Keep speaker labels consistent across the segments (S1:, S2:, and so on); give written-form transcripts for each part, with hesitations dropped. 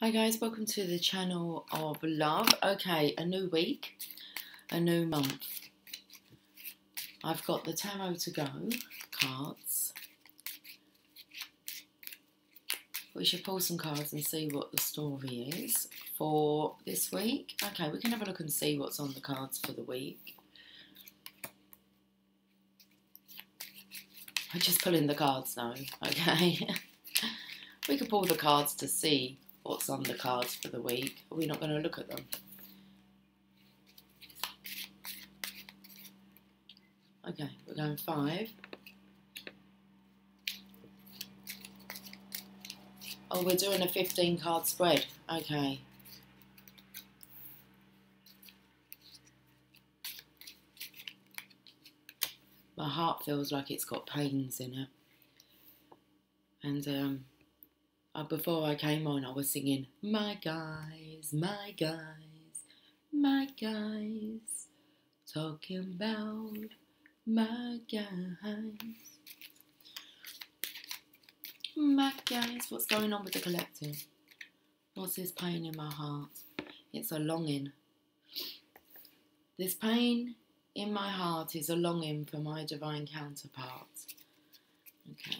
S1: Hi guys, welcome to the channel of love. Okay, a new week, a new month. I've got the Tarot to Go cards. We should pull some cards and see what the story is for this week. Okay, we can have a look and see what's on the cards for the week. I'm just pulling the cards now, okay? We could pull the cards to see what's on the cards for the week. Are we not going to look at them? Okay, we're going 5. Oh, we're doing a 15 card spread. Okay. My heart feels like it's got pains in it. And before I came on, I was singing, my guys, my guys, my guys, talking about my guys. My guys, what's going on with the collective? What's this pain in my heart? It's a longing. This pain in my heart is a longing for my divine counterpart. Okay.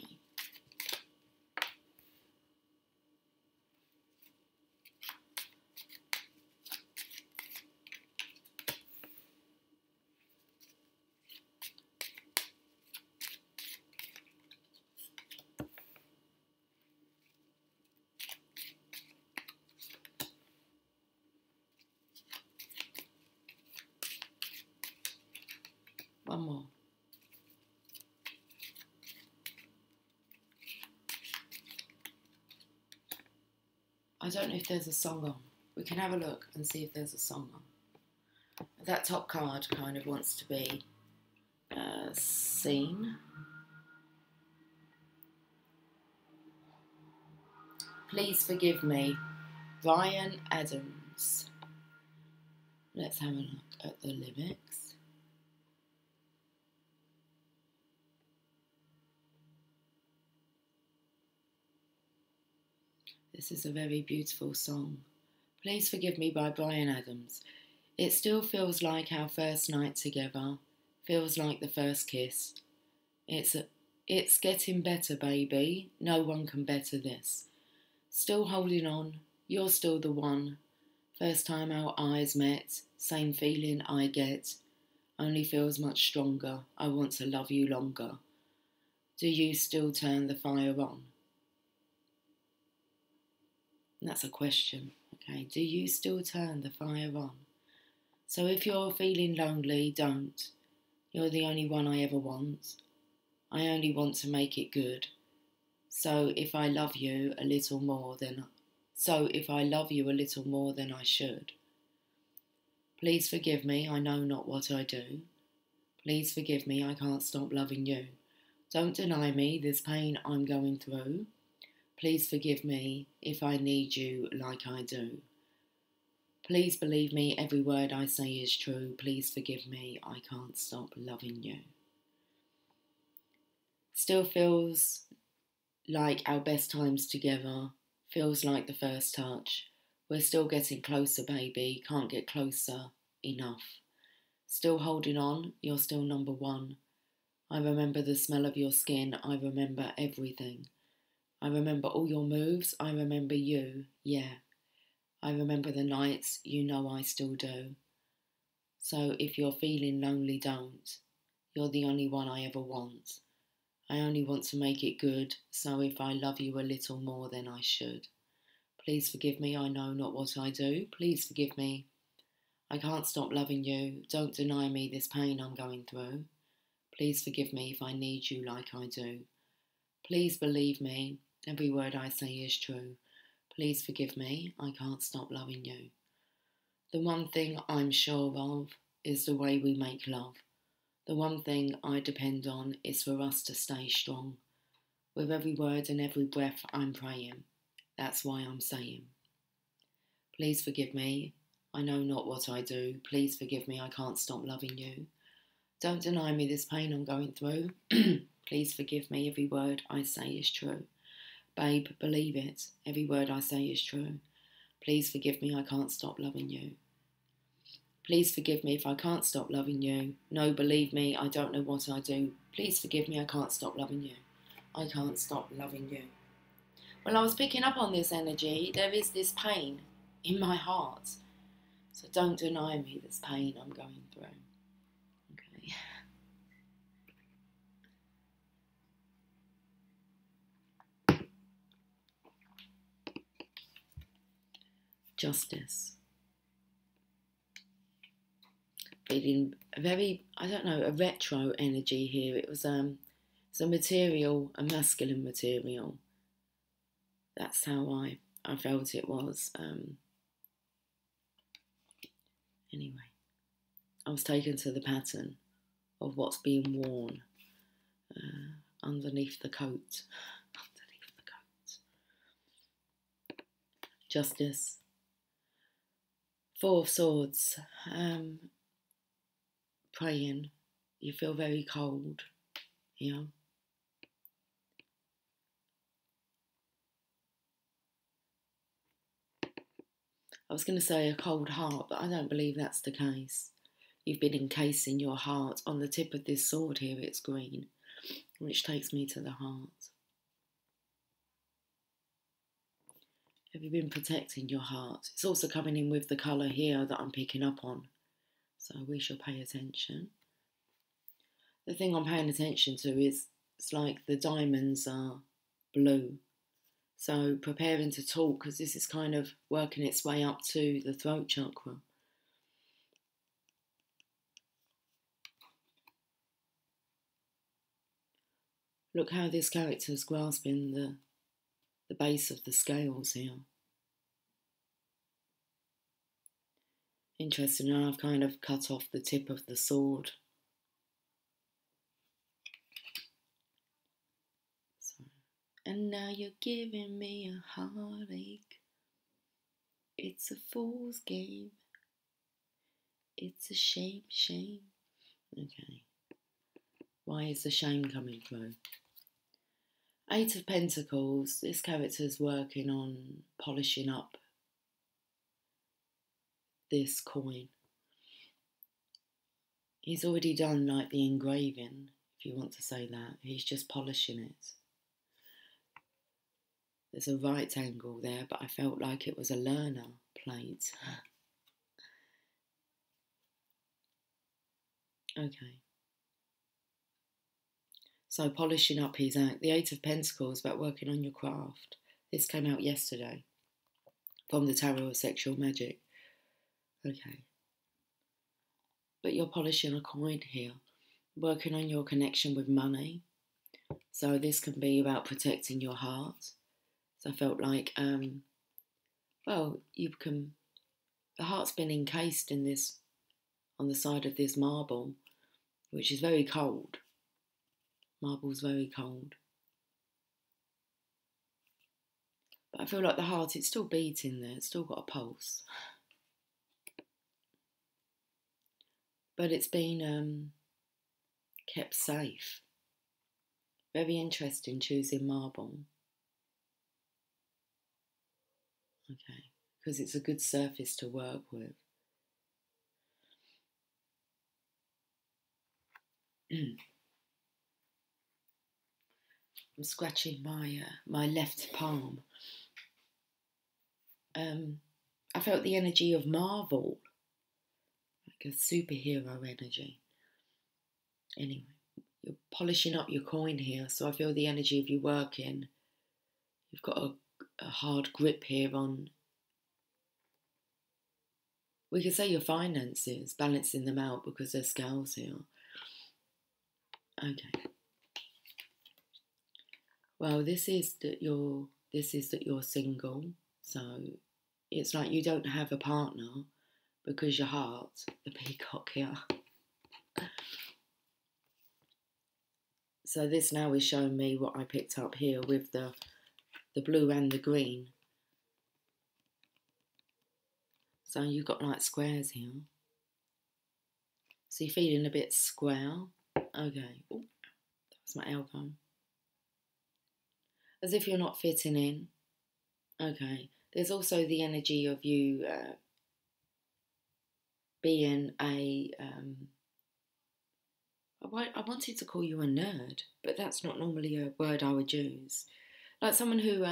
S1: One more. I don't know if there's a song on. We can have a look and see if there's a song on. That top card kind of wants to be seen. Please forgive me, Ryan Adams. Let's have a look at the lyrics. This is a very beautiful song. Please Forgive Me by Bryan Adams. It still feels like our first night together. Feels like the first kiss. It's getting better, baby. No one can better this. Still holding on. You're still the one. First time our eyes met. Same feeling I get. Only feels much stronger. I want to love you longer. Do you still turn the fire on? And that's a question, okay? Do you still turn the fire on? So if you're feeling lonely, don't. You're the only one I ever want. I only want to make it good. So if I love you a little more than I should. Please forgive me, I know not what I do. Please forgive me, I can't stop loving you. Don't deny me this pain I'm going through. Please forgive me if I need you like I do. Please believe me, every word I say is true. Please forgive me, I can't stop loving you. Still feels like our best times together. Feels like the first touch. We're still getting closer, baby. Can't get closer enough. Still holding on, you're still number one. I remember the smell of your skin. I remember everything. I remember all your moves, I remember you, yeah. I remember the nights, you know I still do. So if you're feeling lonely, don't. You're the only one I ever want. I only want to make it good, so if I love you a little more than I should. Please forgive me, I know not what I do. Please forgive me. I can't stop loving you. Don't deny me this pain I'm going through. Please forgive me if I need you like I do. Please believe me. Every word I say is true. Please forgive me, I can't stop loving you. The one thing I'm sure of is the way we make love. The one thing I depend on is for us to stay strong. With every word and every breath I'm praying. That's why I'm saying. Please forgive me, I know not what I do. Please forgive me, I can't stop loving you. Don't deny me this pain I'm going through. Please forgive me, every word I say is true. Babe, believe it. Every word I say is true. Please forgive me, I can't stop loving you. Please forgive me if I can't stop loving you. No, believe me, I don't know what I do. Please forgive me, I can't stop loving you. I can't stop loving you. Well, I was picking up on this energy. There is this pain in my heart. So don't deny me this pain I'm going through. Okay. Justice. Feeling a very, I don't know, a retro energy here. It's a material, a masculine material. That's how I felt it was. Anyway, I was taken to the pattern of what's being worn underneath the coat. Underneath the coat. Justice. Four of Swords. Praying. You feel very cold. Yeah. I was going to say a cold heart, but I don't believe that's the case. You've been encasing your heart. On the tip of this sword here, it's green, which takes me to the heart. Have you been protecting your heart? It's also coming in with the colour here that I'm picking up on. So we shall pay attention. The thing I'm paying attention to is it's like the diamonds are blue. So preparing to talk, because this is kind of working its way up to the throat chakra. Look how this character is grasping the base of the scales here. Interesting, now I've kind of cut off the tip of the sword. So, and now you're giving me a heartache. It's a fool's game. It's a shame, shame. Okay. Why is the shame coming through? Eight of Pentacles. This character's working on polishing up this coin. He's already done like the engraving, if you want to say that. He's just polishing it. There's a right angle there, but I felt like it was a learner plate. Okay. So polishing up his act. The Eight of Pentacles, about working on your craft. This came out yesterday from the Tarot of Sexual Magic. Okay. But you're polishing a coin here. Working on your connection with money. So this can be about protecting your heart. So I felt like, well, the heart's been encased in this, on the side of this marble, which is very cold. Marble's very cold. But I feel like the heart, it's still beating there. It's still got a pulse. But it's been kept safe. Very interesting choosing marble. Okay. Because it's a good surface to work with. I'm scratching my left palm. I felt the energy of Marvel, like a superhero energy. Anyway, you're polishing up your coin here, so I feel the energy of you working. You've got a hard grip here on, we could say, your finances, balancing them out because there's scales here. Okay. Well, this is that you're single, so it's like you don't have a partner because your heart, the peacock here. So this now is showing me what I picked up here with the blue and the green. So you've got like squares here. So you're feeling a bit square. Okay. Oh, that was my elbow. As if you're not fitting in. Okay. There's also the energy of you being I wanted to call you a nerd, but that's not normally a word I would use. Like someone who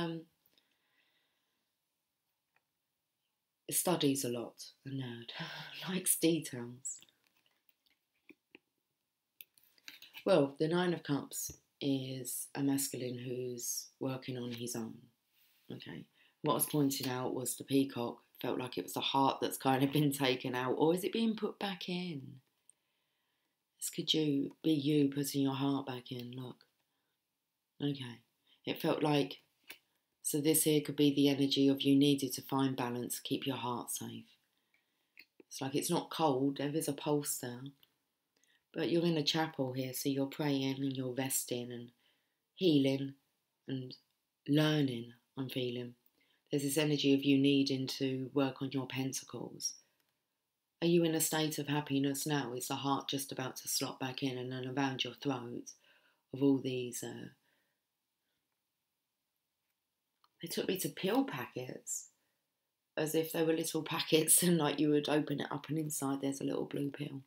S1: studies a lot, a nerd, likes details. Well, the Nine of Cups is a masculine who's working on his own. Okay. What was pointed out was the peacock felt like it was the heart that's kind of been taken out, or is it being put back in? This could be you putting your heart back in, look. Okay. It felt like, so this here could be the energy of you needed to find balance, keep your heart safe. It's like it's not cold, there is a pulse there. But you're in a chapel here, so you're praying and you're resting and healing and learning, I'm feeling. There's this energy of you needing to work on your pentacles. Are you in a state of happiness now? Is the heart just about to slot back in and then around your throat of all these... They took me to pill packets, as if they were little packets and like you would open it up and inside there's a little blue pill.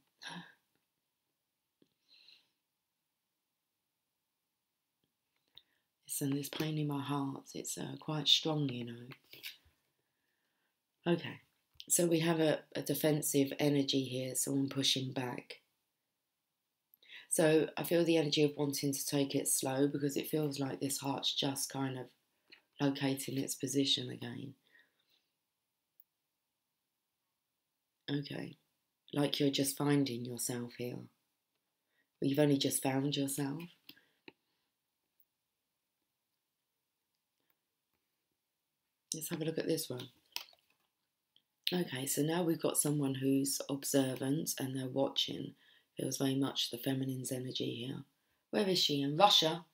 S1: And this pain in my heart, it's quite strong, you know. Okay, so we have a defensive energy here, someone pushing back. So I feel the energy of wanting to take it slow because it feels like this heart's just kind of locating its position again. Okay, like you're just finding yourself here. Well, you've only just found yourself. Let's have a look at this one. Okay, so now we've got someone who's observant and they're watching. Feels very much the feminine's energy here. Where is she? In Russia?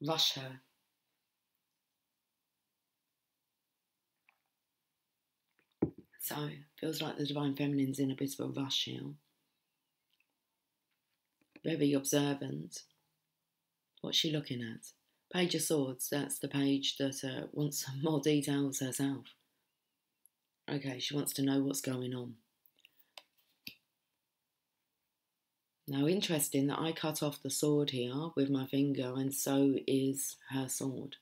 S1: Russia. So, feels like the Divine Feminine's in a bit of a rush here. Very observant. What's she looking at? Page of Swords, that's the page that wants some more details herself. Okay, she wants to know what's going on. Now, interesting that I cut off the sword here with my finger, and so is her sword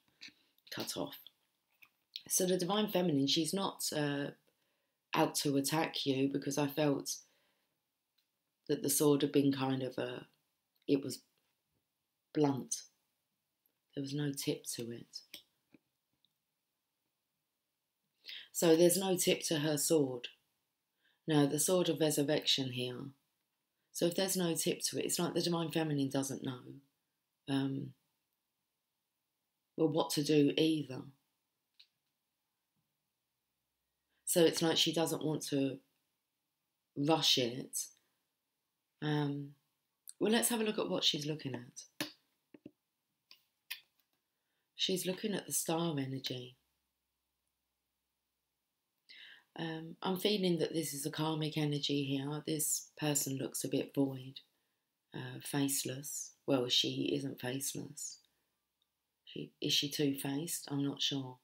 S1: cut off. So the Divine Feminine, she's not out to attack you, because I felt that the sword had been kind of it was blunt. There was no tip to it. So there's no tip to her sword. Now, the sword of resurrection here. So if there's no tip to it, it's like the Divine Feminine doesn't know well, what to do either. So it's like she doesn't want to rush it. Well, let's have a look at what she's looking at. She's looking at the star energy. I'm feeling that this is a karmic energy here. This person looks a bit void, faceless. Well, she isn't faceless. Is she two-faced? I'm not sure.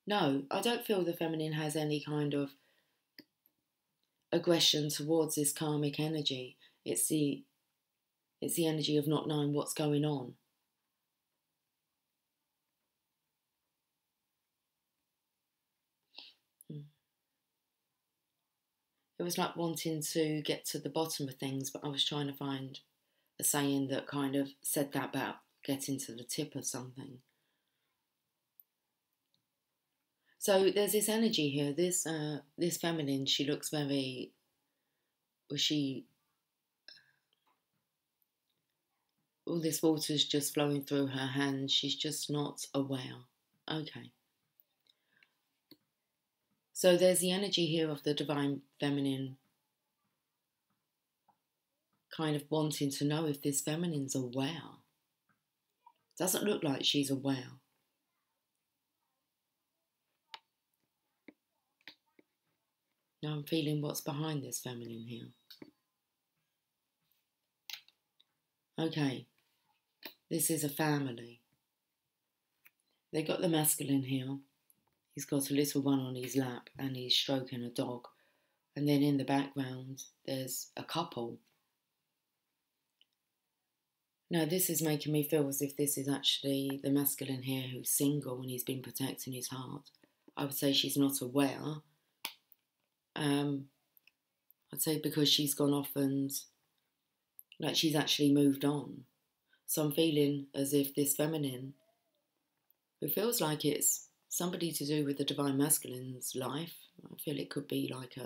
S1: No, I don't feel the feminine has any kind of aggression towards this karmic energy. It's the energy of not knowing what's going on. It was like wanting to get to the bottom of things, but I was trying to find a saying that kind of said that about getting to the tip of something. So there's this energy here. This feminine, she looks very... all this water's just flowing through her hands. She's just not aware. Okay. So there's the energy here of the Divine Feminine kind of wanting to know if this feminine's aware. Doesn't look like she's aware. Now I'm feeling what's behind this feminine here. Okay. This is a family. They got the masculine here. He's got a little one on his lap and he's stroking a dog. And then in the background, there's a couple. Now, this is making me feel as if this is actually the masculine here who's single and he's been protecting his heart. I would say she's not aware. I'd say because she's gone off and like she's actually moved on. So I'm feeling as if this feminine, who feels like it's somebody to do with the divine masculine's life, I feel it could be like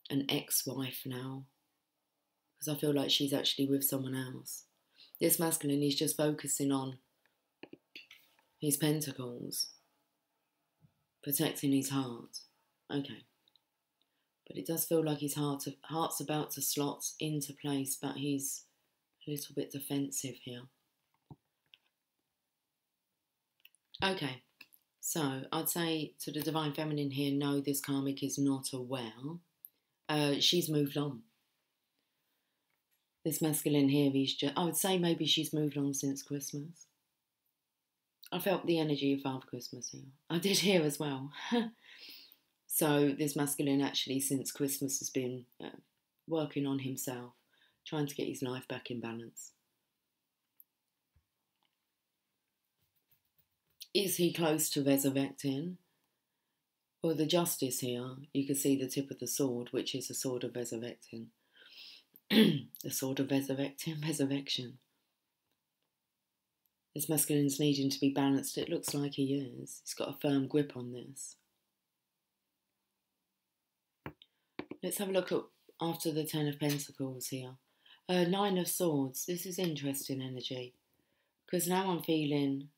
S1: an ex-wife now, because I feel like she's actually with someone else. This masculine is just focusing on his pentacles, protecting his heart. Okay. But it does feel like his heart's about to slot into place, but he's a little bit defensive here. Okay, so I'd say to the divine feminine here, no, this karmic is not aware. She's moved on. This masculine here, I would say maybe she's moved on since Christmas. I felt the energy of Father Christmas here. I did here as well. So this masculine actually since Christmas has been working on himself, trying to get his life back in balance. Is he close to resurrecting? Well, the justice here, you can see the tip of the sword, which is the sword of resurrecting. The sword of resurrection. This masculine's needing to be balanced. It looks like he is. He's got a firm grip on this. Let's have a look at after the Ten of Pentacles here. Nine of Swords. This is interesting energy. Because now I'm feeling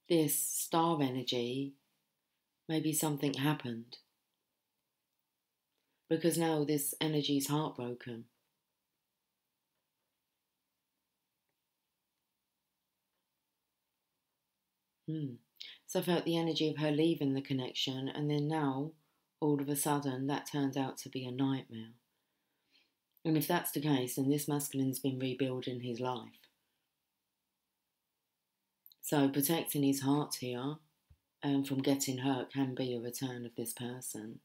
S1: this star energy. Maybe something happened. Because now this energy is heartbroken. So I felt the energy of her leaving the connection, and then now, all of a sudden, that turned out to be a nightmare. And if that's the case, then this masculine's been rebuilding his life. So protecting his heart here from getting hurt can be a return of this person.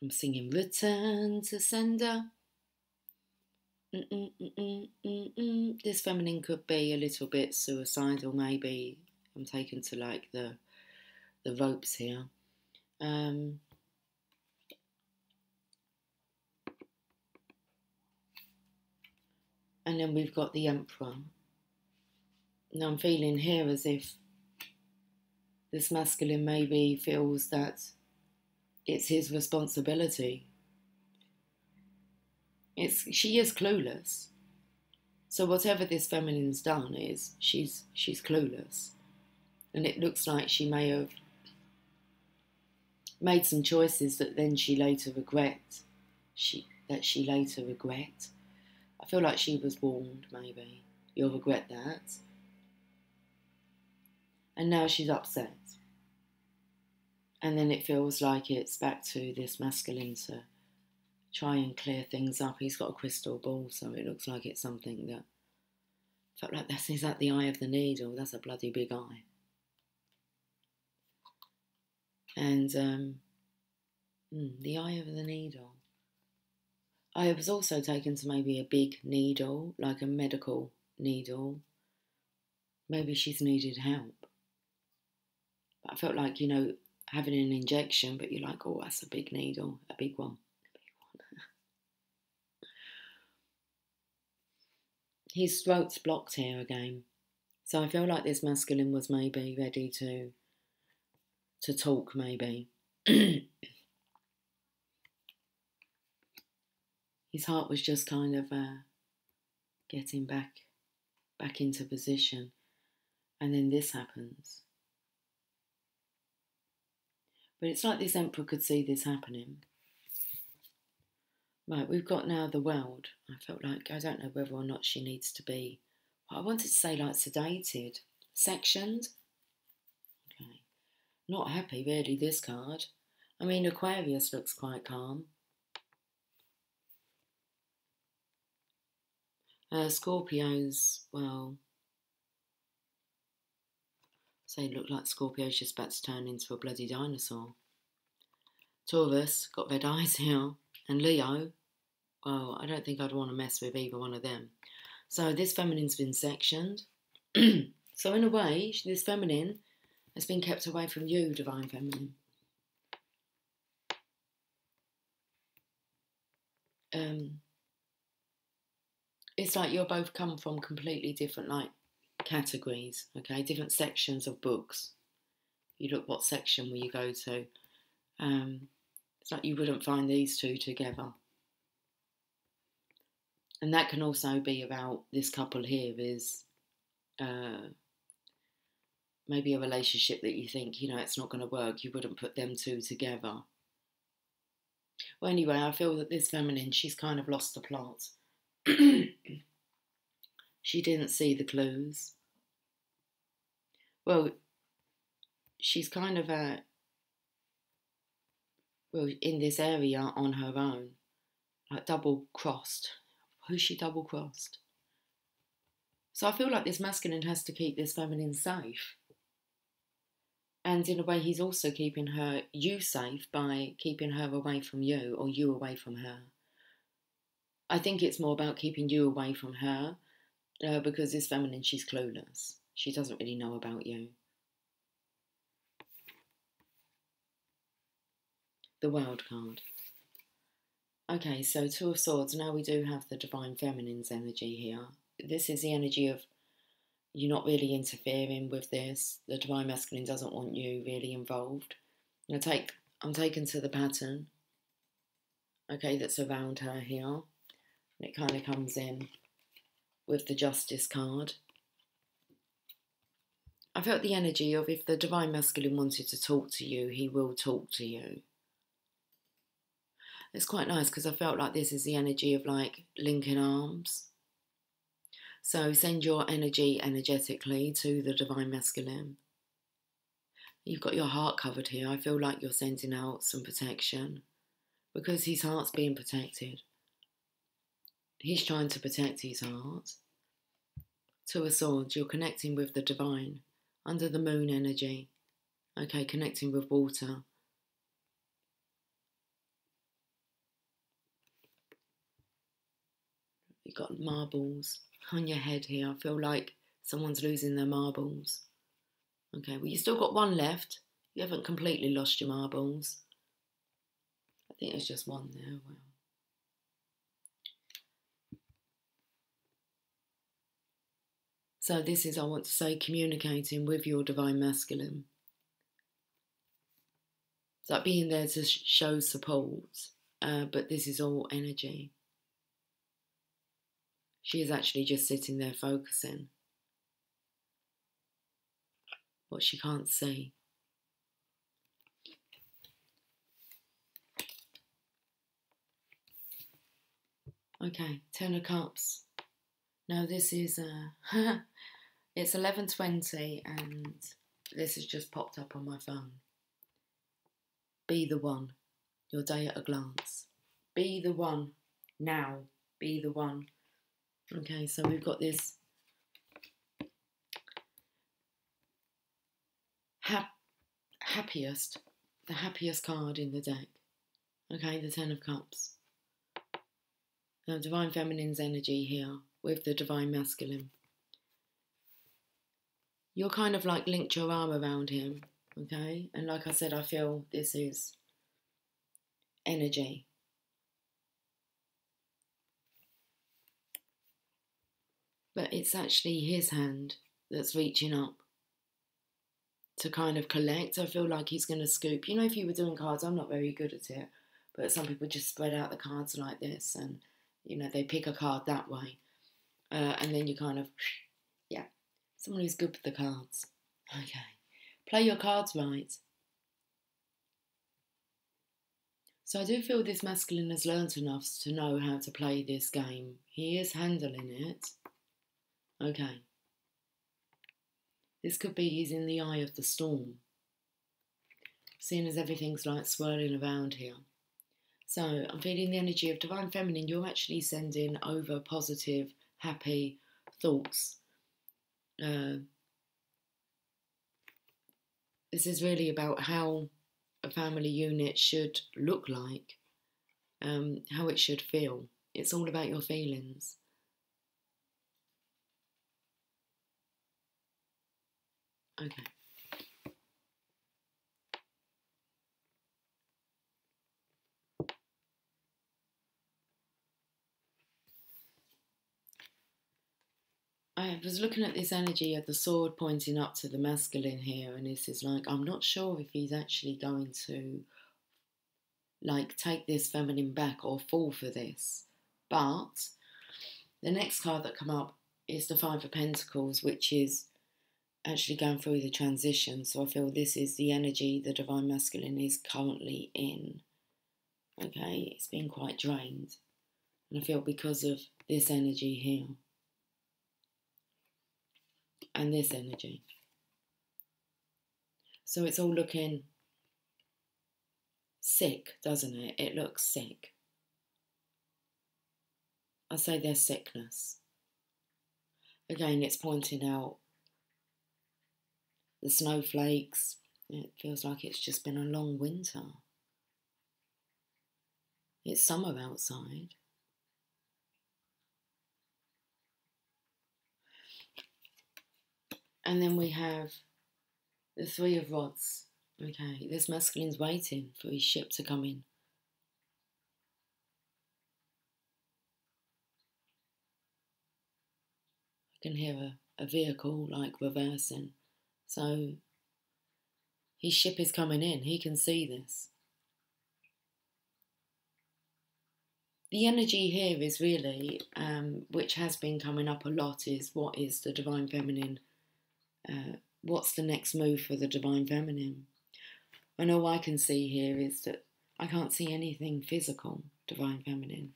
S1: I'm singing Return to Sender. This feminine could be a little bit suicidal, maybe. I'm taken to like the ropes here. And then we've got the Emperor. Now I'm feeling here as if this masculine maybe feels that it's his responsibility. She is clueless. So whatever this feminine's done is she's clueless. And it looks like she may have made some choices that then she later regret. She later regret. I feel like she was warned, maybe. You'll regret that. And now she's upset. And then it feels like it's back to this masculine to try and clear things up. He's got a crystal ball, so it looks like it's something that felt like is that the eye of the needle? That's a bloody big eye. And the eye of the needle. I was also taken to maybe a big needle, like a medical needle. Maybe she's needed help. But I felt like, having an injection, but you're like, oh, that's a big needle, a big one. His throat's blocked here again. So I feel like this masculine was maybe ready to talk, maybe. His heart was just kind of getting back into position. And then this happens. But it's like this Emperor could see this happening. Right, we've got now the world. I felt like, I don't know whether or not she needs to be, I wanted to say like sedated, sectioned. Okay, not happy really, this card. I mean, Aquarius looks quite calm. Scorpios, well, say look like Scorpio's just about to turn into a bloody dinosaur. Taurus, got red eyes here. And Leo, well, I don't think I'd want to mess with either one of them. So this feminine's been sectioned. So in a way, this feminine has been kept away from you, divine feminine. It's like you're both come from completely different categories, okay, different sections of books. You look what section will you go to. It's like you wouldn't find these two together. And that can also be about this couple here is maybe a relationship that you think, it's not going to work. You wouldn't put them two together. Well, anyway, I feel that this feminine, she's kind of lost the plot. She didn't see the clues. Well, she's kind of in this area on her own, like double-crossed. Who's she double-crossed? So I feel like this masculine has to keep this feminine safe. And in a way, he's also keeping you safe by keeping her away from you or you away from her. I think it's more about keeping you away from her because this feminine, she's clueless. She doesn't really know about you. The World card. Okay, so Two of Swords. Now we do have the Divine Feminine's energy here. This is the energy of you're not really interfering with this. The Divine Masculine doesn't want you really involved. I'm taken to the pattern, okay, that's around her here. And it kind of comes in with the Justice card. I felt the energy of if the Divine Masculine wanted to talk to you, he will talk to you. It's quite nice because I felt like this is the energy of like linking arms. So send your energy energetically to the Divine Masculine. You've got your heart covered here. I feel like you're sending out some protection because his heart's being protected. He's trying to protect his heart. Two of Swords, you're connecting with the divine under the moon energy. Okay, connecting with water. You've got marbles on your head here. I feel like someone's losing their marbles. Okay, well, you still got one left. You haven't completely lost your marbles. I think there's just one there. Well, so this is, I want to say, communicating with your Divine Masculine. It's like being there to show support, but this is all energy. She is actually just sitting there focusing. What she can't see. Okay, 10 of Cups. Now this is, it's 11:20 and this has just popped up on my phone. Be the one. Your day at a glance. Be the one. Now. Be the one. Okay, so we've got this the happiest card in the deck. Okay, the 10 of Cups. Now, Divine Feminine's energy here with the Divine Masculine. You're kind of like linked your arm around him, okay? And like I said, I feel this is energy. But it's actually his hand that's reaching up to kind of collect. I feel like he's going to scoop. You know, if you were doing cards, I'm not very good at it, but some people just spread out the cards like this and, you know, they pick a card that way. And then you kind of, yeah, someone who's good with the cards. Okay. Play your cards right. So I do feel this masculine has learnt enough to know how to play this game. He is handling it. Okay. This could be he's in the eye of the storm. Seeing as everything's like swirling around here. So I'm feeling the energy of Divine Feminine. You're actually sending over positive happy thoughts. This is really about how a family unit should look like, how it should feel. It's all about your feelings. Okay. I was looking at this energy of the sword pointing up to the masculine here, and this is like, I'm not sure if he's actually going to like take this feminine back or fall for this. But the next card that come up is the Five of Pentacles, which is actually going through the transition. So I feel this is the energy the Divine Masculine is currently in. Okay, it's been quite drained. And I feel because of this energy here and this energy. So it's all looking sick, doesn't it? It looks sick. I say there's sickness. Again, it's pointing out the snowflakes. It feels like it's just been a long winter. It's summer outside. And then we have the Three of Rods. Okay, this masculine's waiting for his ship to come in. I can hear a vehicle like reversing. So his ship is coming in. He can see this. The energy here is really, which has been coming up a lot, is what is the Divine Feminine? What's the next move for the Divine Feminine? And all I can see here is that I can't see anything physical, Divine Feminine.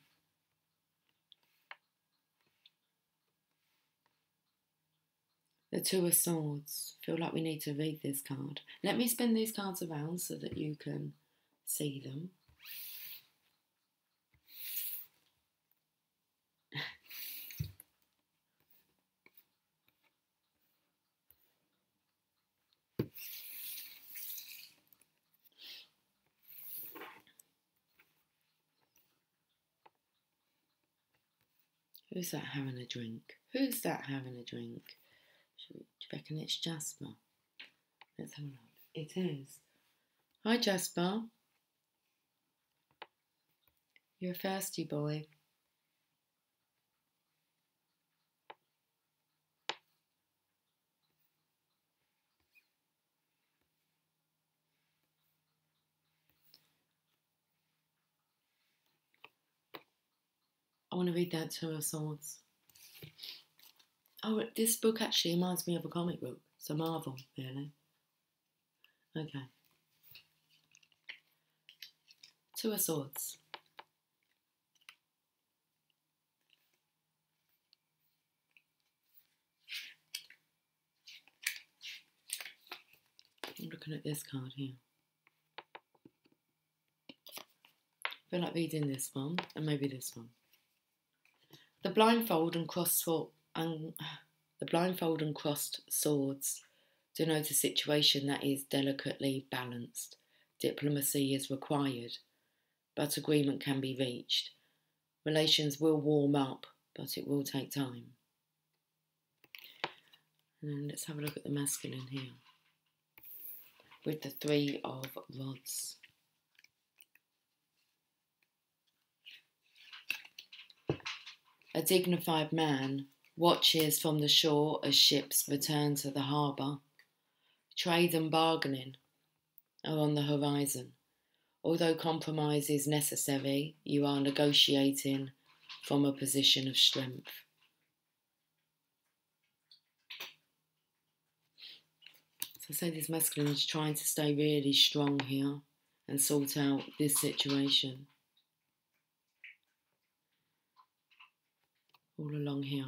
S1: The Two of Swords. Feel like we need to read this card. Let me spin these cards around so that you can see them. Who's that having a drink? Who's that having a drink? Do you reckon it's Jasper? Let's have a look. It is. Hi, Jasper. You're a thirsty boy. I want to read that Two of Swords. Oh, this book actually reminds me of a comic book. It's a Marvel, really. Okay. Two of Swords. I'm looking at this card here. I feel like reading this one, and maybe this one. The blindfold and crossed swords denote a situation that is delicately balanced. Diplomacy is required, but agreement can be reached. Relations will warm up, but it will take time. And then let's have a look at the masculine here, with the Three of Rods. A dignified man watches from the shore as ships return to the harbour. Trade and bargaining are on the horizon. Although compromise is necessary, you are negotiating from a position of strength. So I say this masculine is trying to stay really strong here and sort out this situation. All along here.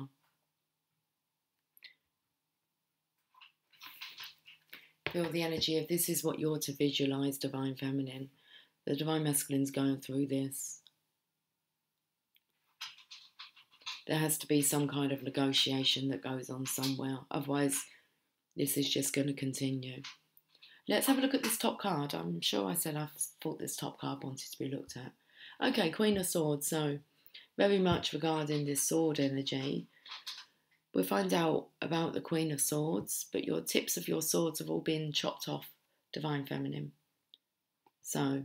S1: Feel the energy of this is what you're to visualise, Divine Feminine. The Divine Masculine's going through this. There has to be some kind of negotiation that goes on somewhere. Otherwise, this is just going to continue. Let's have a look at this top card. I'm sure I said I thought this top card wanted to be looked at. Okay, Queen of Swords. So, very much regarding this sword energy. We'll find out about the Queen of Swords, but your tips of your swords have all been chopped off, Divine Feminine. So,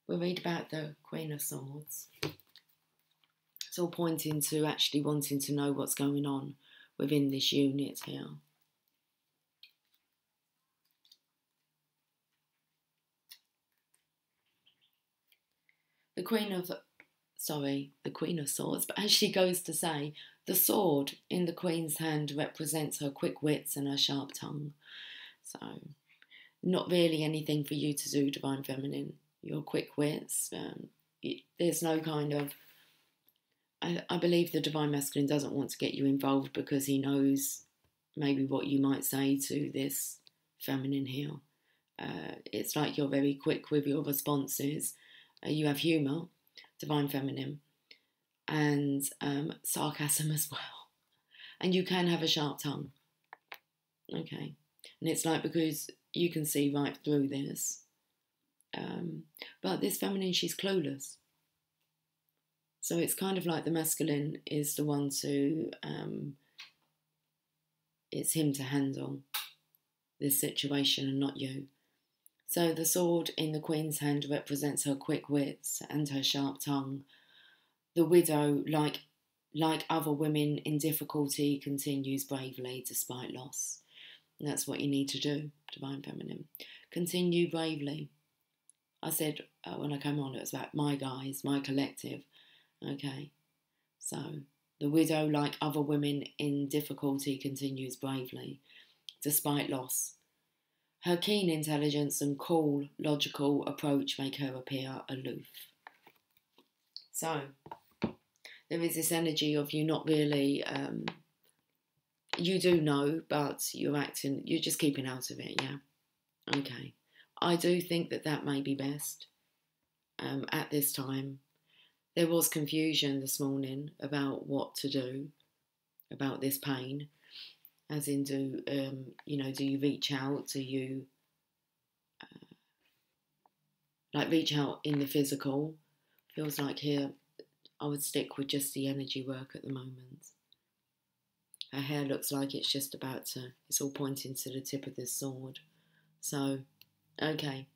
S1: we'll read about the Queen of Swords. It's all pointing to actually wanting to know what's going on within this unit here. The Queen of Swords, but as she goes to say, the sword in the Queen's hand represents her quick wits and her sharp tongue. So, not really anything for you to do, Divine Feminine. Your quick wits, there's no kind of... I believe the Divine Masculine doesn't want to get you involved because he knows maybe what you might say to this Feminine here. It's like you're very quick with your responses. You have humour, Divine Feminine, and sarcasm as well. And you can have a sharp tongue. Okay. And it's like because you can see right through this. But this Feminine, she's clueless. So it's kind of like the masculine is the one to, it's him to handle this situation and not you. So the sword in the Queen's hand represents her quick wits and her sharp tongue. The widow, like other women in difficulty, continues bravely despite loss. And that's what you need to do, Divine Feminine. Continue bravely. I said when I came on, it was about my guys, my collective. Okay, so the widow, like other women in difficulty, continues bravely, despite loss. Her keen intelligence and cool, logical approach make her appear aloof. So, there is this energy of you not really, you do know, but you're just keeping out of it, yeah? Okay. I do think that may be best at this time. There was confusion this morning about what to do about this pain, as in do you reach out? Do you reach out in the physical? Feels like here I would stick with just the energy work at the moment. Her hair looks like it's just about to, it's all pointing to the tip of this sword. So, okay.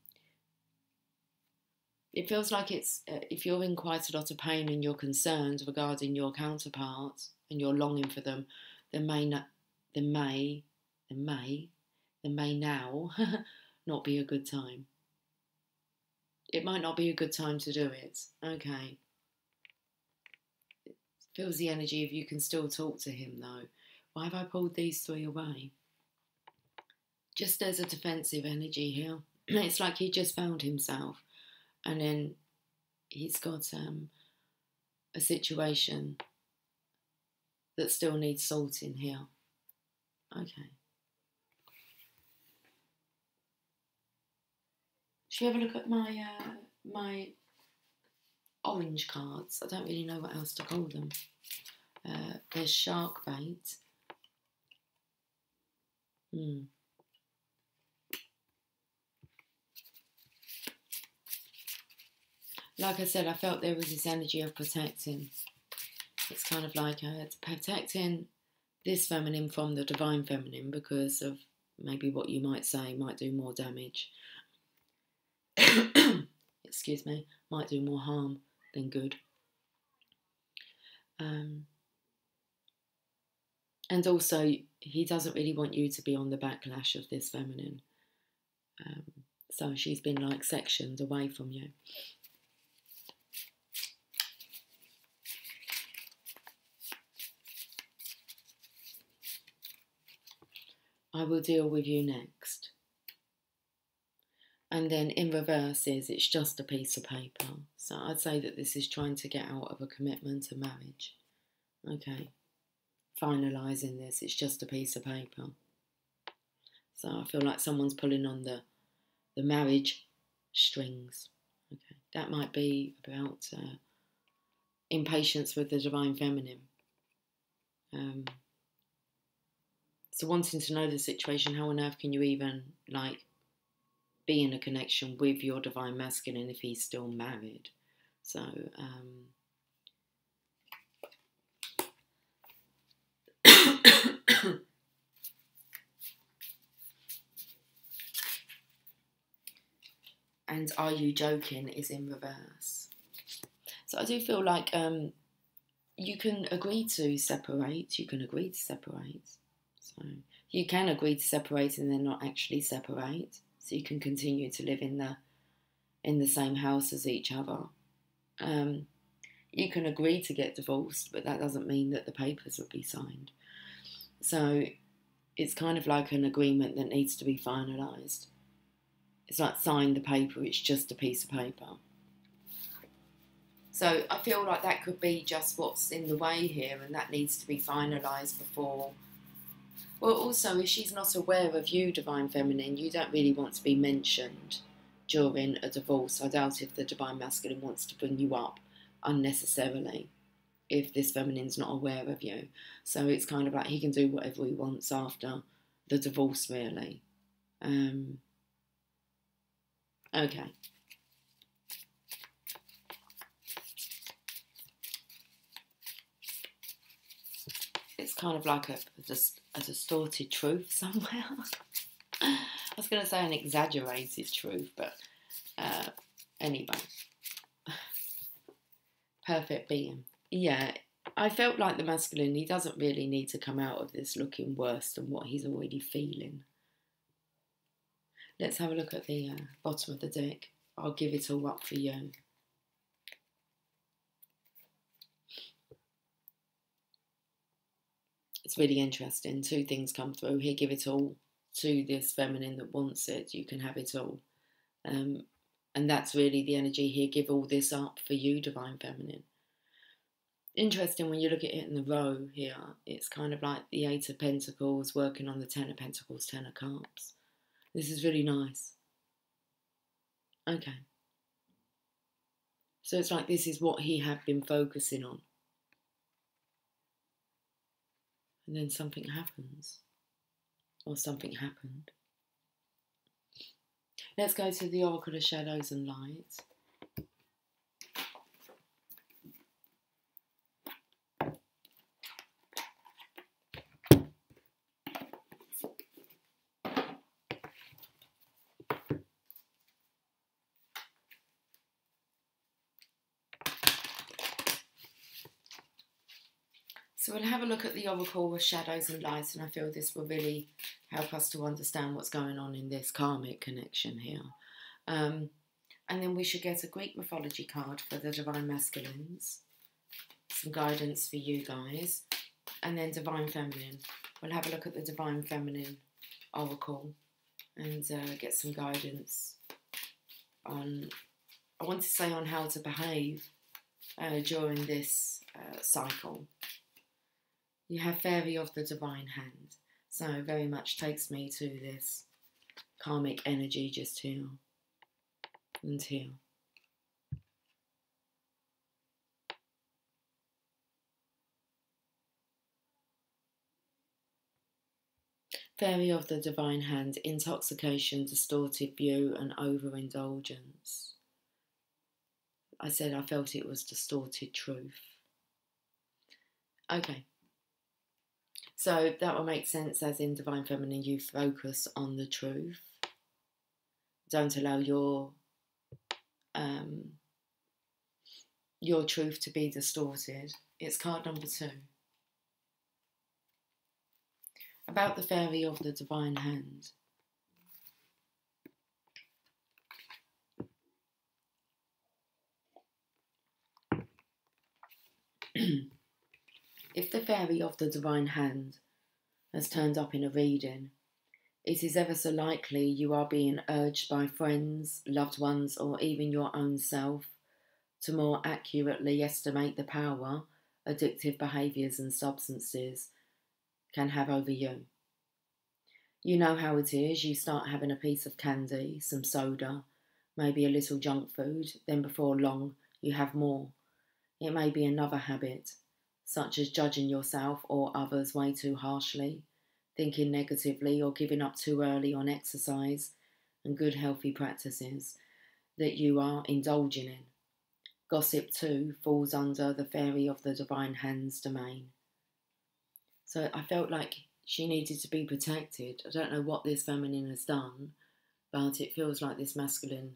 S1: It feels like it's, if you're in quite a lot of pain and you're concerned regarding your counterparts and you're longing for them, there may now not be a good time. It might not be a good time to do it. Okay. It feels the energy of you can still talk to him though. Why have I pulled these three away? Just there's a defensive energy here. It's like he just found himself. And then he's got a situation that still needs sorting here. Okay. Should we have a look at my orange cards? I don't really know what else to call them. There's shark bait. Like I said, I felt there was this energy of protecting. It's kind of like protecting this feminine from the divine feminine because of maybe what you might say might do more damage. Excuse me, might do more harm than good. And also, he doesn't really want you to be on the backlash of this feminine. So she's been like sectioned away from you. I will deal with you next. And then in reverse it's just a piece of paper. So I'd say that this is trying to get out of a commitment to marriage. Okay. Finalising this, it's just a piece of paper. So I feel like someone's pulling on the marriage strings. Okay. That might be about impatience with the Divine Feminine. So wanting to know the situation, how on earth can you even, like, be in a connection with your Divine Masculine if he's still married? So, and are you joking is in reverse. So I do feel like you can agree to separate. You can agree to separate. So you can agree to separate and then not actually separate. So you can continue to live in the same house as each other. You can agree to get divorced, but that doesn't mean that the papers would be signed. So it's kind of like an agreement that needs to be finalised. It's like sign the paper, it's just a piece of paper. So I feel like that could be just what's in the way here, and that needs to be finalised before. Well, also, if she's not aware of you, Divine Feminine, you don't really want to be mentioned during a divorce. I doubt if the Divine Masculine wants to bring you up unnecessarily if this Feminine's not aware of you. So it's kind of like he can do whatever he wants after the divorce, really. Okay. It's kind of like a distorted truth somewhere. I was going to say an exaggerated truth, but anyway. Perfect being. Yeah, I felt like the masculine, he doesn't really need to come out of this looking worse than what he's already feeling. Let's have a look at the bottom of the deck. I'll give it all up for you. It's really interesting. Two things come through here. Give it all to this feminine that wants it. You can have it all. And that's really the energy here. Give all this up for you, Divine Feminine. Interesting when you look at it in the row here. It's kind of like the Eight of Pentacles working on the Ten of Pentacles, Ten of Cups. This is really nice. Okay. So it's like this is what he had been focusing on. And then something happens. Or something happened. Let's go to the Oracle of Shadows and Lights. So we'll have a look at the Oracle of Shadows and Lights, and I feel this will really help us to understand what's going on in this karmic connection here. And then we should get a Greek mythology card for the Divine Masculines, some guidance for you guys, and then Divine Feminine. We'll have a look at the Divine Feminine Oracle and get some guidance on, I want to say, on how to behave during this cycle. You have Fairy of the Divine Hand. So very much takes me to this karmic energy just here and here. Fairy of the Divine Hand, intoxication, distorted view and overindulgence. I said I felt it was distorted truth. Okay. So that will make sense, as in Divine Feminine, you focus on the truth. Don't allow your truth to be distorted. It's card number 2. About the Fairy of the Divine Hand. If the Fairy of the Divine Hand has turned up in a reading, it is ever so likely you are being urged by friends, loved ones, or even your own self to more accurately estimate the power addictive behaviours and substances can have over you. You know how it is. You start having a piece of candy, some soda, maybe a little junk food, then before long you have more. It may be another habit, such as judging yourself or others way too harshly, thinking negatively or giving up too early on exercise and good healthy practices that you are indulging in. Gossip too falls under the fairy of the divine hands domain. So I felt like she needed to be protected. I don't know what this feminine has done, but it feels like this masculine,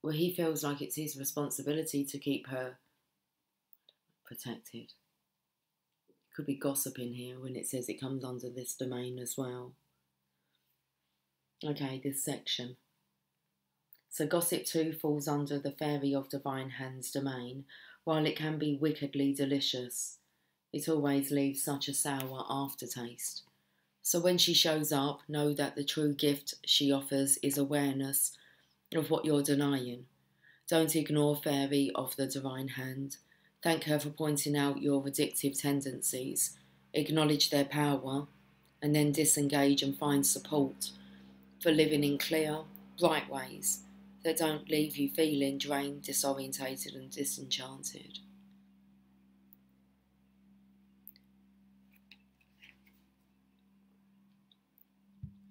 S1: well, he feels like it's his responsibility to keep her protected. Could be gossip in here when it says it comes under this domain as well. Okay, this section. So gossip too falls under the fairy of divine hands domain. While it can be wickedly delicious, it always leaves such a sour aftertaste. So when she shows up, know that the true gift she offers is awareness of what you're denying. Don't ignore fairy of the divine hand. Thank her for pointing out your addictive tendencies. Acknowledge their power and then disengage and find support for living in clear, bright ways that don't leave you feeling drained, disorientated and disenchanted.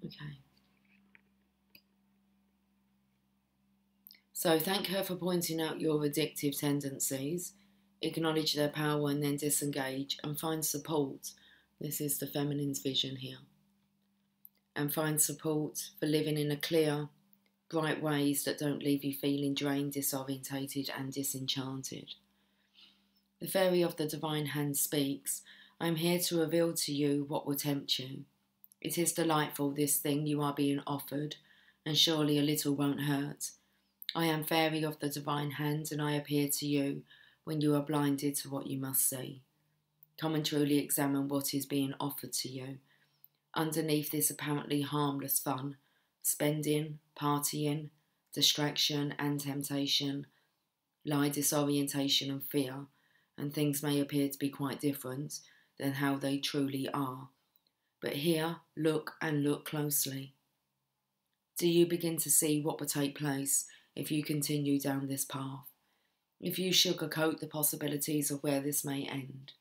S1: Okay. So thank her for pointing out your addictive tendencies. Acknowledge their power and then disengage and find support. This is the feminine's vision here. And find support for living in a clear, bright ways that don't leave you feeling drained, disorientated and disenchanted. The fairy of the divine hand speaks. I am here to reveal to you what will tempt you. It is delightful, this thing you are being offered, and surely a little won't hurt. I am fairy of the divine hand, and I appear to you when you are blinded to what you must see. Come and truly examine what is being offered to you. Underneath this apparently harmless fun, spending, partying, distraction and temptation, lie disorientation and fear, and things may appear to be quite different than how they truly are. But here, look and look closely. Do you begin to see what will take place if you continue down this path? If you sugarcoat the possibilities of where this may end?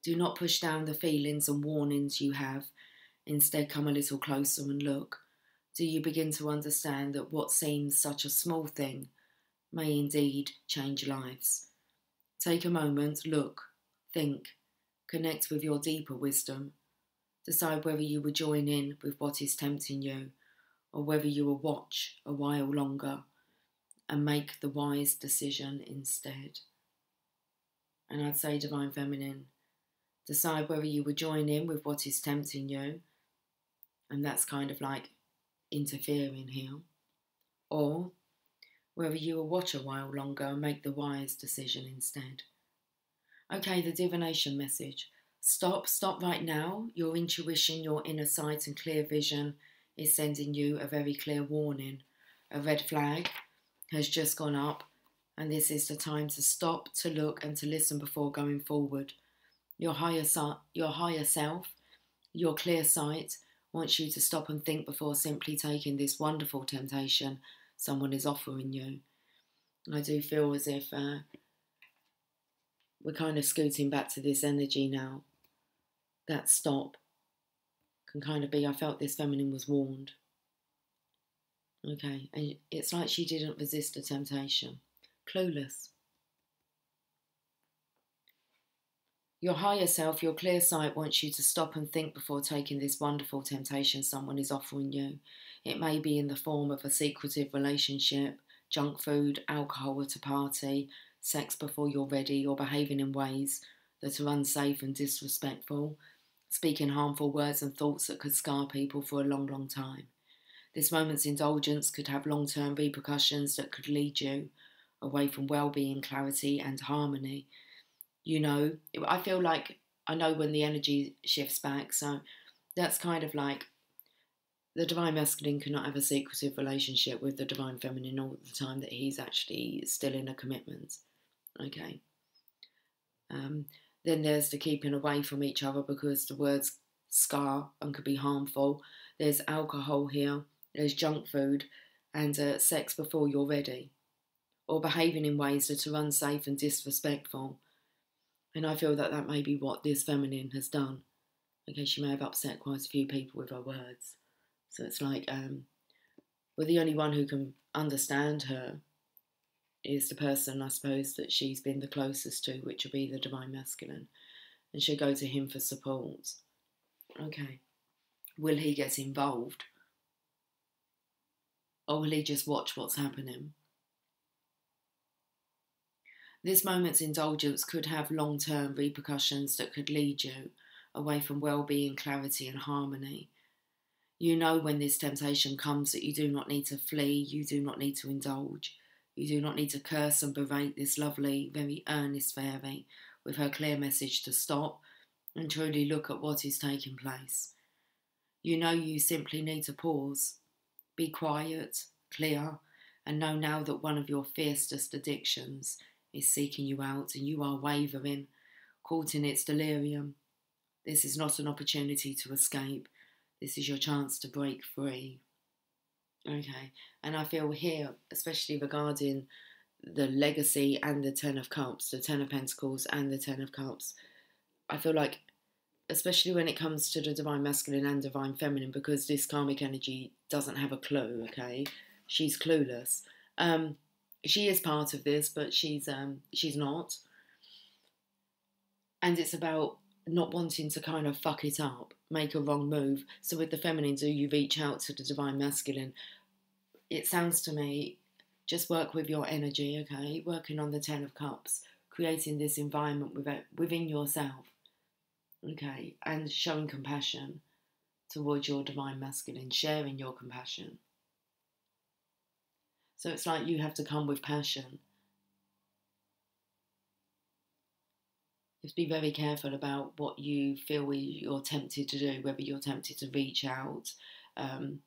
S1: Do not push down the feelings and warnings you have. Instead, come a little closer and look. Do you begin to understand that what seems such a small thing may indeed change lives? Take a moment, look, think, connect with your deeper wisdom. Decide whether you will join in with what is tempting you, or whether you will watch a while longer and make the wise decision instead. And I'd say, Divine Feminine, decide whether you will join in with what is tempting you, and that's kind of like interfering here, or whether you will watch a while longer and make the wise decision instead. Okay, the divination message. Stop right now. Your intuition, your inner sight and clear vision is sending you a very clear warning. A red flag has just gone up, and this is the time to stop, to look and to listen before going forward. Your higher self, your clear sight, wants you to stop and think before simply taking this wonderful temptation someone is offering you. I do feel as if we're kind of scooting back to this energy now. That stop can kind of be, I felt this feminine was warned. Okay, and it's like she didn't resist the temptation. Clueless. Your higher self, your clear sight, wants you to stop and think before taking this wonderful temptation someone is offering you. It may be in the form of a secretive relationship, junk food, alcohol at a party, sex before you're ready, or behaving in ways that are unsafe and disrespectful, speaking harmful words and thoughts that could scar people for a long, long time. This moment's indulgence could have long-term repercussions that could lead you away from well-being, clarity and harmony. You know, I feel like I know when the energy shifts back, so that's kind of like the Divine Masculine cannot have a secretive relationship with the Divine Feminine all the time that he's actually still in a commitment. Okay. Then there's the keeping away from each other because the words scar and could be harmful. There's alcohol here, there's junk food, and sex before you're ready. or behaving in ways that are unsafe and disrespectful. And I feel that that may be what this feminine has done. Okay, she may have upset quite a few people with her words. So it's like, well, the only one who can understand her is the person, I suppose, that she's been the closest to, which will be the Divine Masculine. And she'll go to him for support. Okay. Will he get involved? Or will he just watch what's happening? This moment's indulgence could have long-term repercussions that could lead you away from well-being, clarity and harmony. You know when this temptation comes that you do not need to flee, you do not need to indulge, you do not need to curse and berate this lovely, very earnest fairy with her clear message to stop and truly look at what is taking place. You know you simply need to pause, be quiet, clear, and know now that one of your fiercest addictions is seeking you out and you are wavering, caught in its delirium. This is not an opportunity to escape. This is your chance to break free. Okay, and I feel here, especially regarding the legacy and the Ten of Cups, the Ten of Pentacles and the Ten of Cups, I feel like, especially when it comes to the Divine Masculine and Divine Feminine, because this karmic energy doesn't have a clue, okay? She's clueless. She is part of this, but she's not. And it's about not wanting to kind of fuck it up, make a wrong move. So with the feminine, do you reach out to the Divine Masculine? It sounds to me, just work with your energy, okay? Working on the Ten of Cups, creating this environment within yourself, okay? And showing compassion towards your Divine Masculine, sharing your compassion. So it's like you have to come with passion. Just be very careful about what you feel you're tempted to do, whether you're tempted to reach out, and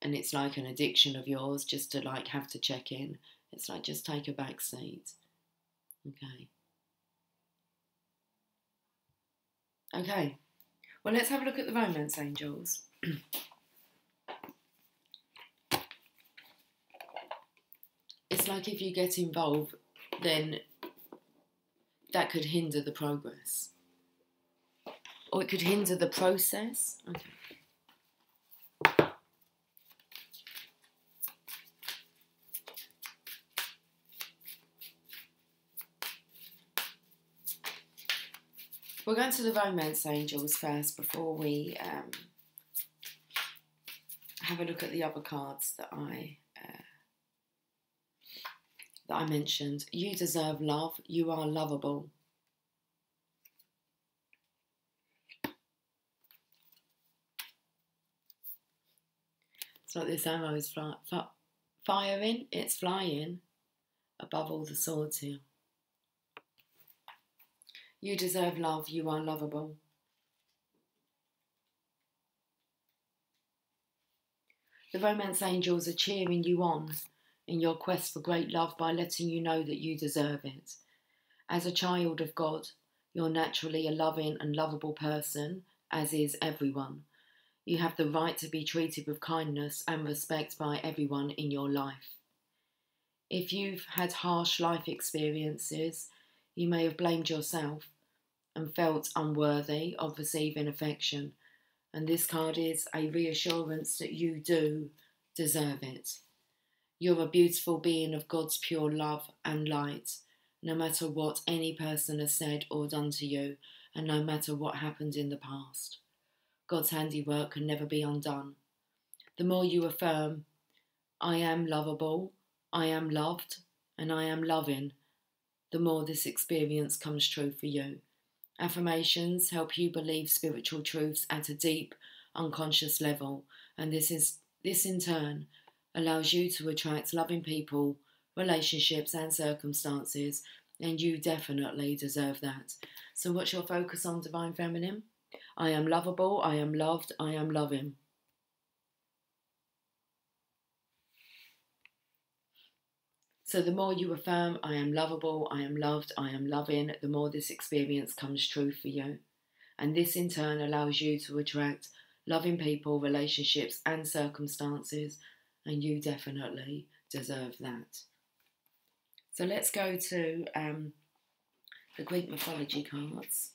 S1: it's like an addiction of yours, just to like have to check in. It's like just take a back seat. Okay. Okay. Well, let's have a look at the romance angels. It's like if you get involved, then that could hinder the progress. Or it could hinder the process. Okay. We're going to the romance angels first before we have a look at the other cards that I mentioned. You deserve love. You are lovable. It's like this arrow is firing. It's flying above all the swords here. You deserve love. You are lovable. The romance angels are cheering you on in your quest for great love by letting you know that you deserve it. As a child of God, you're naturally a loving and lovable person, as is everyone. You have the right to be treated with kindness and respect by everyone in your life. If you've had harsh life experiences, you may have blamed yourself and felt unworthy of receiving affection, and this card is a reassurance that you do deserve it. You're a beautiful being of God's pure love and light, no matter what any person has said or done to you, and no matter what happened in the past. God's handiwork can never be undone. The more you affirm, I am lovable, I am loved, and I am loving, the more this experience comes true for you. Affirmations help you believe spiritual truths at a deep, unconscious level, and this in turn allows you to attract loving people, relationships and circumstances, and you definitely deserve that. So what's your focus on, Divine Feminine? I am lovable, I am loved, I am loving. So the more you affirm, I am lovable, I am loved, I am loving, the more this experience comes true for you. And this in turn allows you to attract loving people, relationships and circumstances, and you definitely deserve that. So let's go to the Greek mythology cards.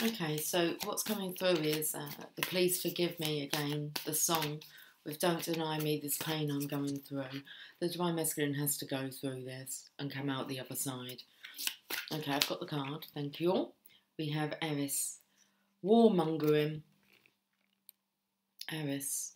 S1: Okay, so what's coming through is the Please Forgive Me again, the song with Don't Deny Me This Pain I'm Going Through. The Divine Masculine has to go through this and come out the other side. Okay, I've got the card, thank you. We have Eris, warmongering, Eris.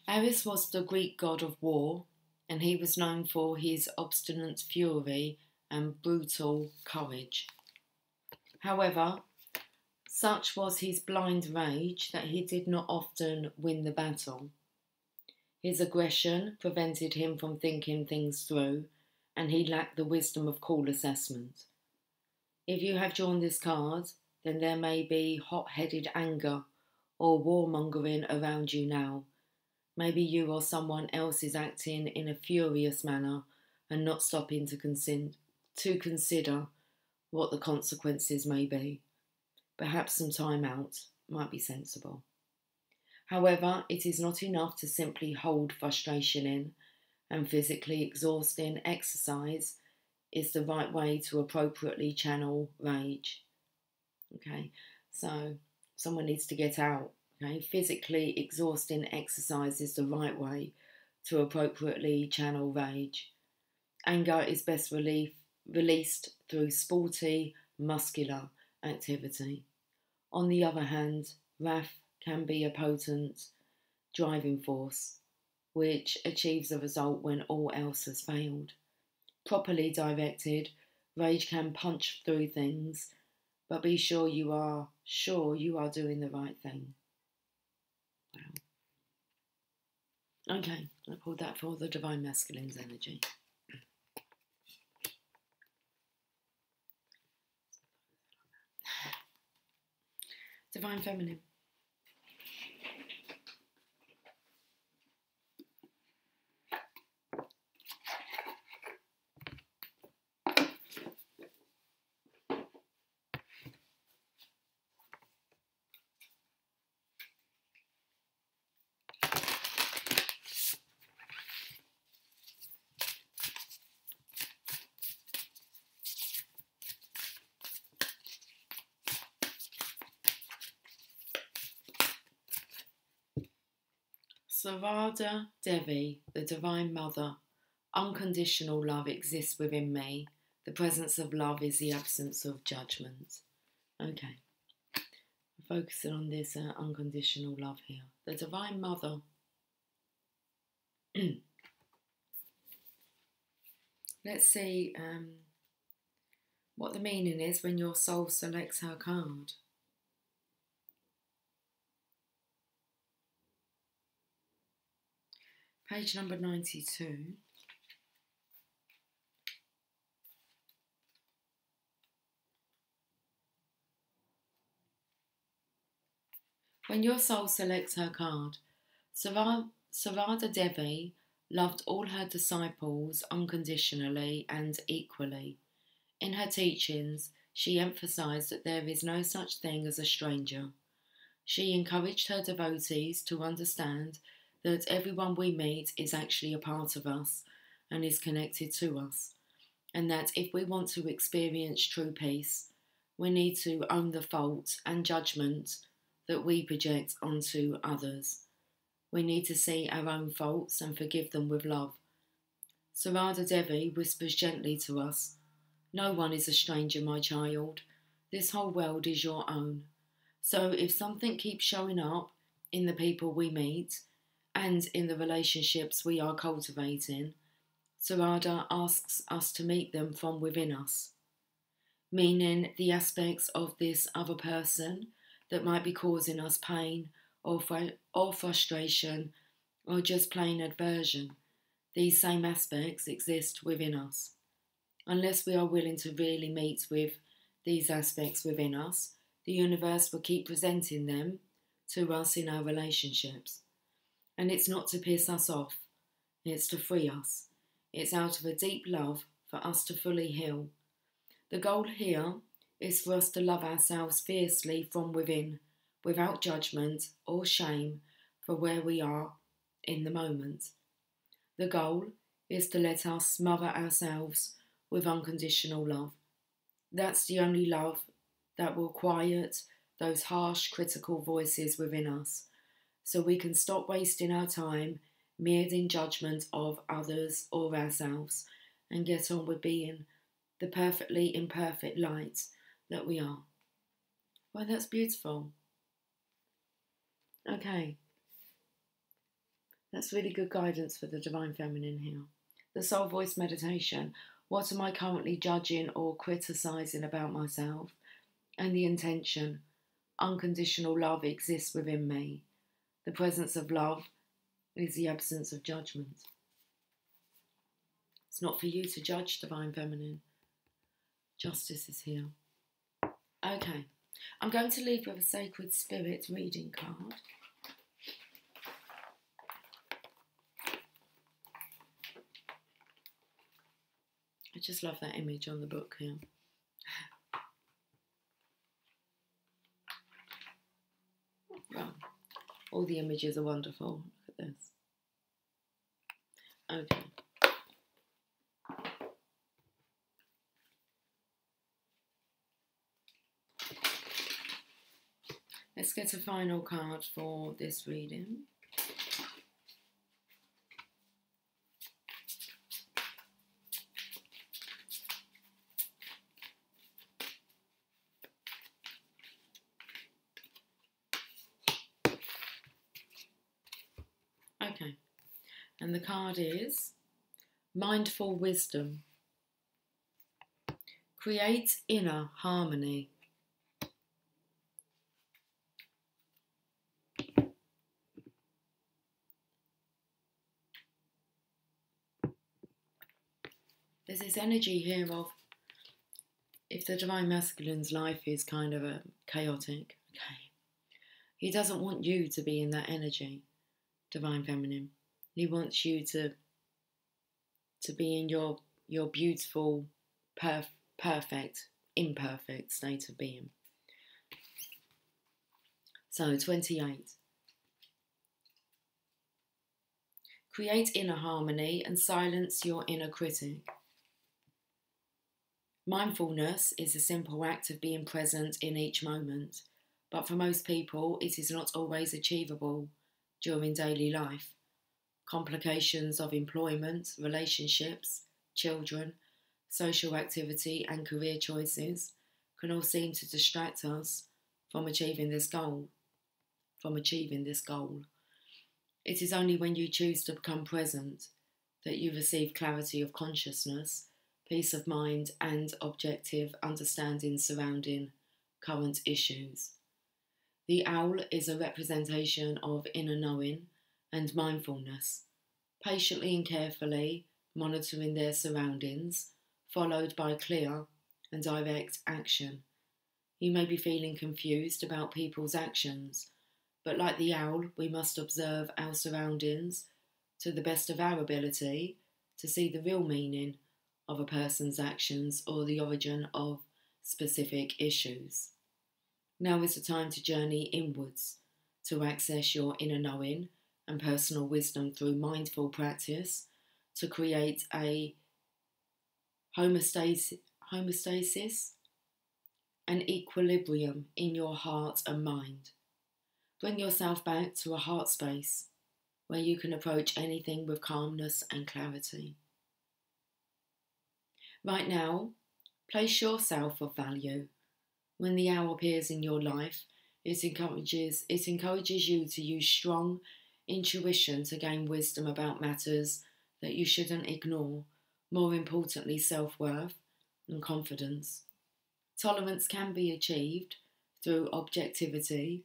S1: Ares was the Greek god of war, and he was known for his obstinate fury and brutal courage. However, such was his blind rage that he did not often win the battle. His aggression prevented him from thinking things through, and he lacked the wisdom of cool assessment. If you have drawn this card, then there may be hot-headed anger or warmongering around you now. Maybe you or someone else is acting in a furious manner and not stopping to consider what the consequences may be. Perhaps some time out might be sensible. However, it is not enough to simply hold frustration in, and physically exhausting exercise is the right way to appropriately channel rage. Okay, so someone needs to get out. Okay, physically exhausting exercise is the right way to appropriately channel rage. Anger is best released through sporty, muscular activity. On the other hand, wrath can be a potent driving force, which achieves a result when all else has failed. Properly directed, rage can punch through things, but be sure you are doing the right thing. Wow. Okay, I pulled that for the Divine Masculine's energy. Divine Feminine. Sarada Devi, the Divine Mother. Unconditional love exists within me. The presence of love is the absence of judgment. Okay. Focusing on this unconditional love here. The Divine Mother. Let's see what the meaning is when your soul selects her card. Page number 92. When your soul selects her card, Sarada Devi loved all her disciples unconditionally and equally. In her teachings, she emphasized that there is no such thing as a stranger. She encouraged her devotees to understand that everyone we meet is actually a part of us and is connected to us, and that if we want to experience true peace, we need to own the fault and judgment that we project onto others. We need to see our own faults and forgive them with love. Sarada Devi whispers gently to us, "No one is a stranger, my child. This whole world is your own. So if something keeps showing up in the people we meet and in the relationships we are cultivating, Sarada asks us to meet them from within us, meaning the aspects of this other person that might be causing us pain or frustration or just plain aversion. These same aspects exist within us. Unless we are willing to really meet with these aspects within us, the universe will keep presenting them to us in our relationships. And it's not to piss us off, it's to free us. It's out of a deep love for us to fully heal. The goal here is for us to love ourselves fiercely from within, without judgment or shame for where we are in the moment. The goal is to let us smother ourselves with unconditional love. That's the only love that will quiet those harsh, critical voices within us, so we can stop wasting our time mired in judgment of others or ourselves and get on with being the perfectly imperfect light that we are. Well, that's beautiful. Okay. That's really good guidance for the Divine Feminine here. The Soul Voice Meditation. What am I currently judging or criticising about myself? And the intention. Unconditional love exists within me. The presence of love is the absence of judgment. It's not for you to judge, Divine Feminine. Justice is here. Okay. I'm going to leave with a Sacred Spirit reading card. I just love that image on the book here. Well, all the images are wonderful. Look at this. Okay. Let's get a final card for this reading. Okay, and the card is Mindful Wisdom. Create inner harmony. There's this energy here of, if the Divine Masculine's life is kind of a chaotic, okay, he doesn't want you to be in that energy, Divine Feminine. He wants you to be in your beautiful, perfect, imperfect state of being. So, 28. Create inner harmony and silence your inner critic. Mindfulness is a simple act of being present in each moment, but for most people it is not always achievable during daily life. Complications of employment, relationships, children, social activity and career choices can all seem to distract us from achieving this goal. It is only when you choose to become present that you receive clarity of consciousness, peace of mind and objective understanding surrounding current issues. The owl is a representation of inner knowing and mindfulness, patiently and carefully monitoring their surroundings, followed by clear and direct action. You may be feeling confused about people's actions, but like the owl, we must observe our surroundings to the best of our ability to see the real meaning of a person's actions or the origin of specific issues. Now is the time to journey inwards, to access your inner knowing and personal wisdom through mindful practice, to create a homeostasis, an equilibrium in your heart and mind. Bring yourself back to a heart space where you can approach anything with calmness and clarity. Right now, place yourself of value. When the owl appears in your life, it encourages you to use strong intuition to gain wisdom about matters that you shouldn't ignore. More importantly, self-worth and confidence. Tolerance can be achieved through objectivity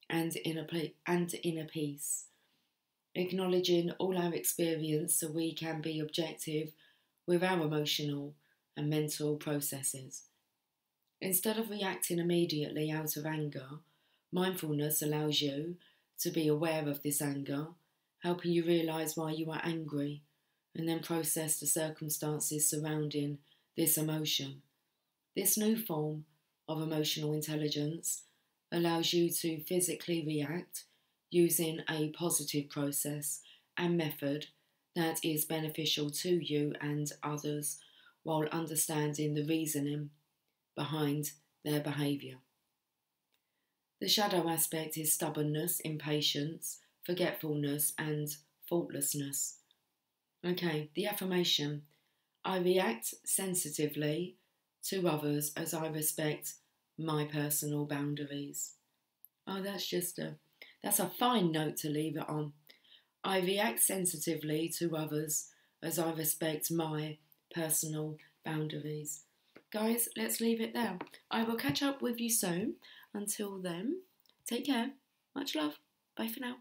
S1: and inner peace, acknowledging all our experience so we can be objective with our emotional and mental processes. Instead of reacting immediately out of anger, mindfulness allows you to be aware of this anger, helping you realise why you are angry, and then process the circumstances surrounding this emotion. This new form of emotional intelligence allows you to physically react using a positive process and method that is beneficial to you and others while understanding the reasoning behind their behaviour. The shadow aspect is stubbornness, impatience, forgetfulness, and faultlessness. Okay, the affirmation. I react sensitively to others as I respect my personal boundaries. Oh, that's a fine note to leave it on. I react sensitively to others as I respect my personal boundaries. Guys, let's leave it there. I will catch up with you soon. Until then, take care. Much love. Bye for now.